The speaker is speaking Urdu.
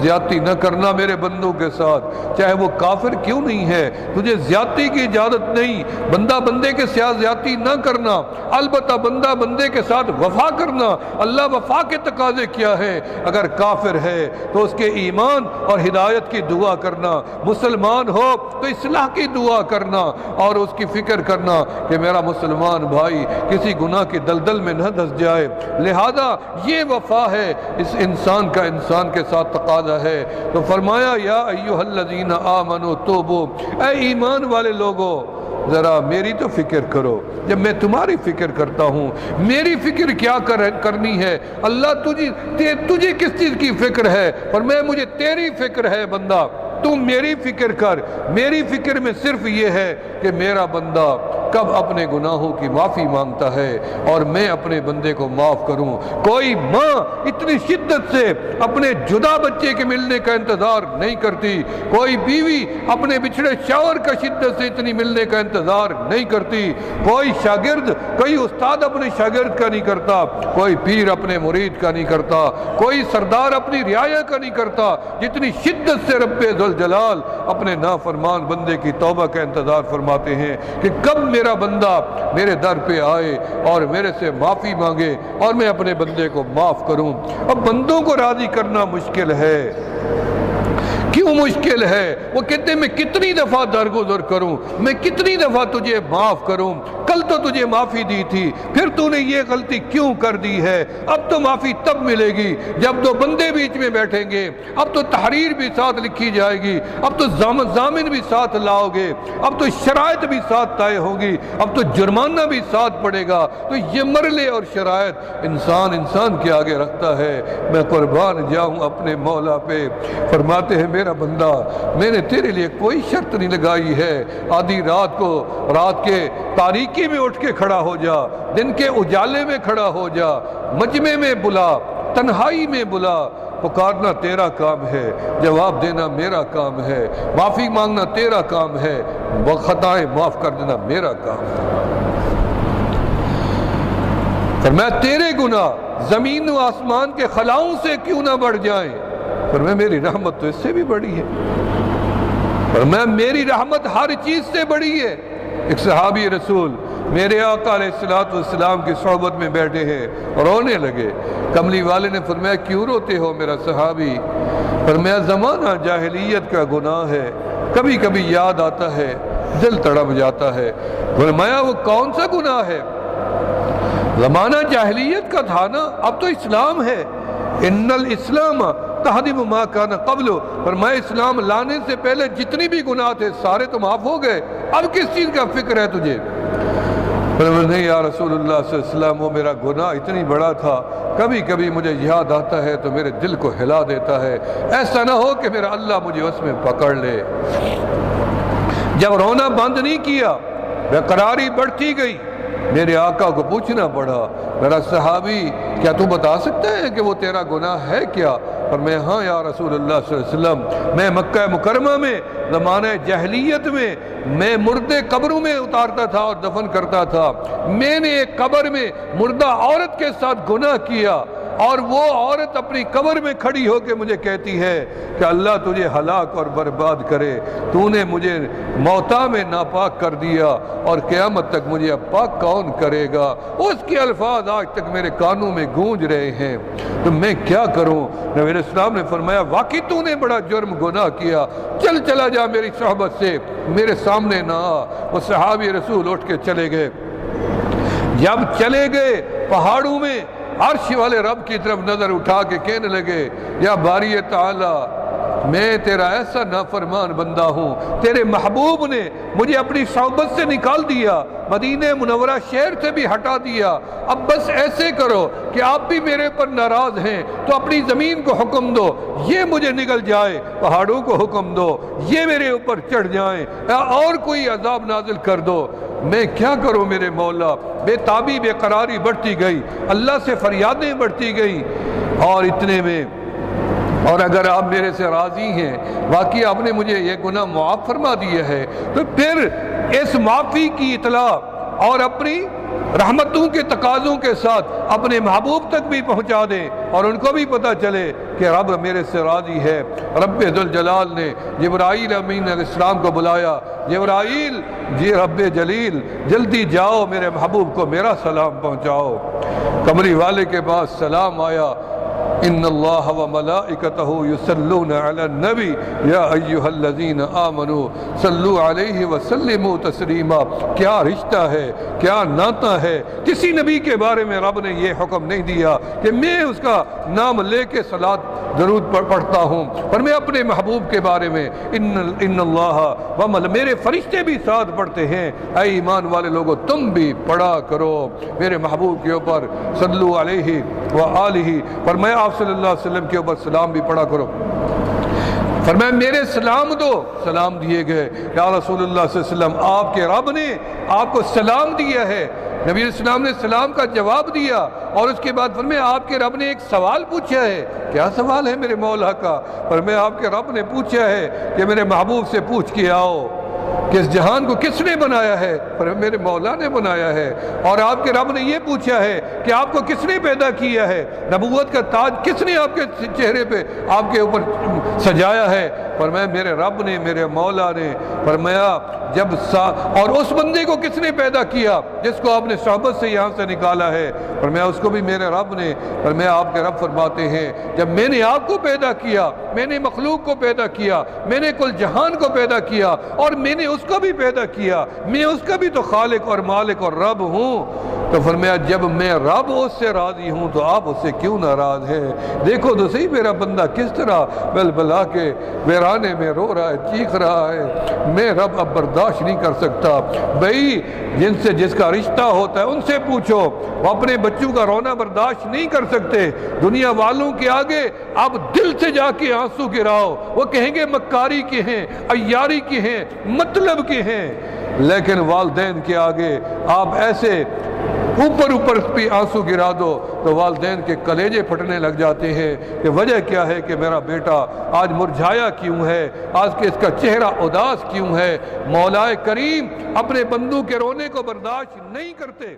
زیادتی نہ کرنا میرے بندوں کے ساتھ، چاہے وہ کافر کیوں نہیں ہے، تجھے زیادتی کی اجازت نہیں، بندہ بندے کے ساتھ زیادتی نہ کرنا، البتہ بندہ بندے کے ساتھ وفا کرنا۔ اللہ وفا کے تقاضے کیا ہے؟ اگر کافر ہے تو اس کے ایمان اور ہدایت کی دعا کرنا، مسلمان ہو تو اصلاح کی دعا کرنا اور اس کی فکر کرنا کہ میرا مسلمان بھائی کسی گناہ کی دلدل میں نہ دھس جائے۔ لہذا یہ وفا ہے، اس انسان کا انسان کے ساتھ تقاضا ہے۔ تو فرمایا یا ایھا الذین آمنوا توبوا، اے ایمان والے لوگوں ذرا میری تو فکر کرو۔ جب میں تمہاری فکر کرتا ہوں، میری فکر کیا کرنی ہے؟ اللہ تجھے کس چیز کی فکر ہے؟ اور مجھے تیری فکر ہے بندہ، تم میری فکر کر۔ میری فکر میں صرف یہ ہے کہ میرا بندہ کب اپنے گناہوں کی معافی مانگتا ہے اور میں اپنے بندے کو معاف کروں۔ کوئی ماں اتنی شدت سے اپنے جدا بچے کے ملنے کا انتظار نہیں کرتی، کوئی بیوی اپنے بچھڑے شوہر کا شدت سے اتنی ملنے کا انتظار نہیں کرتی، کوئی شاگرد، کوئی استاد اپنے شاگرد کا نہیں کرتا، کوئی پیر اپنے مرید کا نہیں کرتا، کوئی سردار اپنی رعایا کا نہیں کرتا، جتنی شدت سے رب ذوالجلال اپنے نافرمان بندے کی توبہ کا انتظار فرماتے ہیں کہ کب میرا بندہ میرے در پہ آئے اور میرے سے معافی مانگے اور میں اپنے بندے کو معاف کروں۔ اب بندوں کو راضی کرنا مشکل ہے۔ کیوں مشکل ہے؟ وہ کہتے ہیں میں کتنی دفعہ درگزر کروں، میں کتنی دفعہ تجھے معاف کروں، کل تو تجھے معافی دی تھی، پھر تو نے یہ غلطی کیوں کر دی ہے؟ اب تو معافی تب ملے گی جب دو بندے بیچ میں بیٹھیں گے، اب تو تحریر بھی ساتھ لکھی جائے گی، اب تو ضامن بھی ساتھ لاؤ گے، اب تو شرائط بھی ساتھ طے ہوگی، اب تو جرمانہ بھی ساتھ پڑے گا۔ تو یہ مرلے اور شرائط انسان کے آگے رکھتا ہے۔ میں قربان جاؤں اپنے مولا پہ، فرماتے ہیں میرا بندہ میں نے تیرے لیے کوئی شرط نہیں لگائی ہے، آدھی رات کو، رات کے تاریکی میں اٹھ کے کھڑا ہو جا، دن کے اجالے میں کھڑا ہو جا، مجمع میں بلا، تنہائی میں بلا، پکارنا تیرا کام ہے، جواب دینا میرا کام ہے، معافی مانگنا تیرا کام ہے، خطائیں معاف کر دینا میرا کام ہے۔ فرمایا تیرے گناہ زمین و آسمان کے خلاؤں سے کیوں نہ بڑھ جائیں، فرمایا میری رحمت تو اس سے بھی بڑی ہے، فرمایا میری رحمت ہر چیز سے بڑی ہے۔ ایک صحابی رسول میرے آقا علیہ السلام کی صحبت میں بیٹھے ہیں، رونے لگے۔ کملی والے نے فرمایا کیوں روتے ہو میرا صحابی؟ فرمایا زمانہ جاہلیت کا گناہ ہے، کبھی کبھی یاد آتا ہے، دل تڑپ جاتا ہے۔ فرمایا وہ کون سا گناہ ہے؟ زمانہ جاہلیت کا تھا نا، اب تو اسلام ہے۔ ان الاسلام تہدم ما کان قبل، فرمایا اسلام لانے سے پہلے جتنی بھی گناہ تھے سارے تو معاف ہو گئے، اب کس چیز کا فکر ہے تجھے؟ فرمایا نہیں یا رسول اللہ صلی اللہ علیہ وسلم، وہ میرا گناہ اتنی بڑا تھا، کبھی کبھی مجھے یاد آتا ہے تو میرے دل کو ہلا دیتا ہے، ایسا نہ ہو کہ میرا اللہ مجھے اس میں پکڑ لے۔ جب رونا بند نہیں کیا، بےقراری بڑھتی گئی، میرے آقا کو پوچھنا پڑا میرا صحابی کیا تو بتا سکتا ہے کہ وہ تیرا گناہ ہے کیا؟ اور میں ہاں یا رسول اللہ صلی اللہ علیہ وسلم، میں مکہ مکرمہ میں زمانہ جاہلیت میں مردے قبروں میں اتارتا تھا اور دفن کرتا تھا، میں نے ایک قبر میں مردہ عورت کے ساتھ گناہ کیا اور وہ عورت اپنی قبر میں کھڑی ہو کے مجھے کہتی ہے کہ اللہ تجھے ہلاک اور برباد کرے، تو نے مجھے موتا میں ناپاک کر دیا اور قیامت تک مجھے اب پاک کون کرے گا؟ اس کے الفاظ آج تک میرے کانوں میں گونج رہے ہیں، تو میں کیا کروں؟ نبی اسلام نے فرمایا واقعی تو نے بڑا جرم گناہ کیا، چلا جا میری صحبت سے، میرے سامنے نہ آ۔ وہ صحابی رسول اٹھ کے چلے گئے۔ جب چلے گئے پہاڑوں میں عرش والے رب کی طرف نظر اٹھا کے کہنے لگے یا باری تعالی میں تیرا ایسا نافرمان بندہ ہوں، تیرے محبوب نے مجھے اپنی صحبت سے نکال دیا، مدینہ منورہ شہر سے بھی ہٹا دیا، اب بس ایسے کرو کہ آپ بھی میرے پر ناراض ہیں تو اپنی زمین کو حکم دو یہ مجھے نگل جائے، پہاڑوں کو حکم دو یہ میرے اوپر چڑھ جائیں، اور کوئی عذاب نازل کر دو۔ میں کیا کروں میرے مولا؟ بے تابی بے قراری بڑھتی گئی، اللہ سے فریادیں بڑھتی گئیں، اور اتنے میں اور اگر آپ میرے سے راضی ہیں، واقعی آپ نے مجھے یہ گناہ معاف فرما دیا ہے، تو پھر اس معافی کی اطلاع اور اپنی رحمتوں کے تقاضوں کے ساتھ اپنے محبوب تک بھی پہنچا دیں اور ان کو بھی پتہ چلے کہ رب میرے سے راضی ہے۔ رب ذوالجلال نے جبرائیل امین علیہ السلام کو بلایا، جبرائیل جی رب جلیل جلدی جاؤ میرے محبوب کو میرا سلام پہنچاؤ۔ کمری والے کے پاس سلام آیا، ان اللہ و ملائکتہ یصلون علی النبی یا ایہا الذین آمنوا صلوا علیہ وسلموا تسلیما۔ کیا رشتہ ہے، کیا ناطہ ہے، کسی نبی کے بارے میں رب نے یہ حکم نہیں دیا کہ میں اس کا نام لے کے صلاۃ درود پڑھتا ہوں، پر میں اپنے محبوب کے بارے میں ان اللہ و میرے فرشتے بھی ساتھ پڑھتے ہیں۔ اے ایمان والے لوگوں تم بھی پڑھا کرو میرے محبوب کے اوپر صلو علیہ وآلہ، فرمایا آپ صلی اللہ علیہ وسلم کے اوپر سلام بھی پڑھا کرو۔ فرمایا میرے سلام دو، سلام دیے گئے۔ یا رسول اللہ صلی اللہ علیہ وسلم آپ کے رب نے آپ کو سلام دیا ہے۔ نبی علیہ السلام نے سلام کا جواب دیا اور اس کے بعد فرمایا آپ کے رب نے ایک سوال پوچھا ہے۔ کیا سوال ہے میرے مولا کا؟ فرمایا آپ کے رب نے پوچھا ہے کہ میرے محبوب سے پوچھ کے آؤ کہ اس جہان کو کس نے بنایا ہے؟ فرمایا میرے مولا نے بنایا ہے۔ اور آپ کے رب نے یہ پوچھا ہے کہ آپ کو کس نے پیدا کیا ہے؟ نبوت کا تاج کس نے آپ کے چہرے پہ آپ کے اوپر سجایا ہے؟ فرمایا میرے رب نے، میرے مولا نے۔ فرمایا اور اس بندے کو کس نے پیدا کیا جس کو آپ نے صحبت سے یہاں سے نکالا ہے؟ فرمایا اس کو بھی میرے رب نے۔ فرمایا آپ کے رب فرماتے ہیں جب میں نے آپ کو پیدا کیا، میں نے مخلوق کو پیدا کیا، میں نے کل جہان کو پیدا کیا اور میں نے اس کو بھی پیدا کیا، میں اس کا بھی تو خالق اور مالک اور رب ہوں۔ تو فرمایا جب میں رب اس سے راضی ہوں تو آپ اس سے کیوں ناراض ہیں؟ دیکھو تو صحیح میرا بندہ کس طرح بلبلا کے ویرانے میں رو رہا ہے، چیخ رہا ہے، میں رب اب برداشت نہیں کر سکتا۔ بھئی جن سے جس کا رشتہ ہوتا ہے ان سے پوچھو، وہ اپنے بچوں کا رونا برداشت نہیں کر سکتے، دنیا والوں کے آگے آپ دل سے جا کے آنسو گراؤ، وہ کہیں گے مکاری کے ہیں، عیاری کے ہیں، مطلب کے ہیں، لیکن والدین کے آگے آپ ایسے اوپر پہ آنسو گرا دو تو والدین کے کلیجے پھٹنے لگ جاتے ہیں کہ وجہ کیا ہے کہ میرا بیٹا آج مرجھایا کیوں ہے، آج کے اس کا چہرہ اداس کیوں ہے۔ مولا کریم اپنے بندوں کے رونے کو برداشت نہیں کرتے۔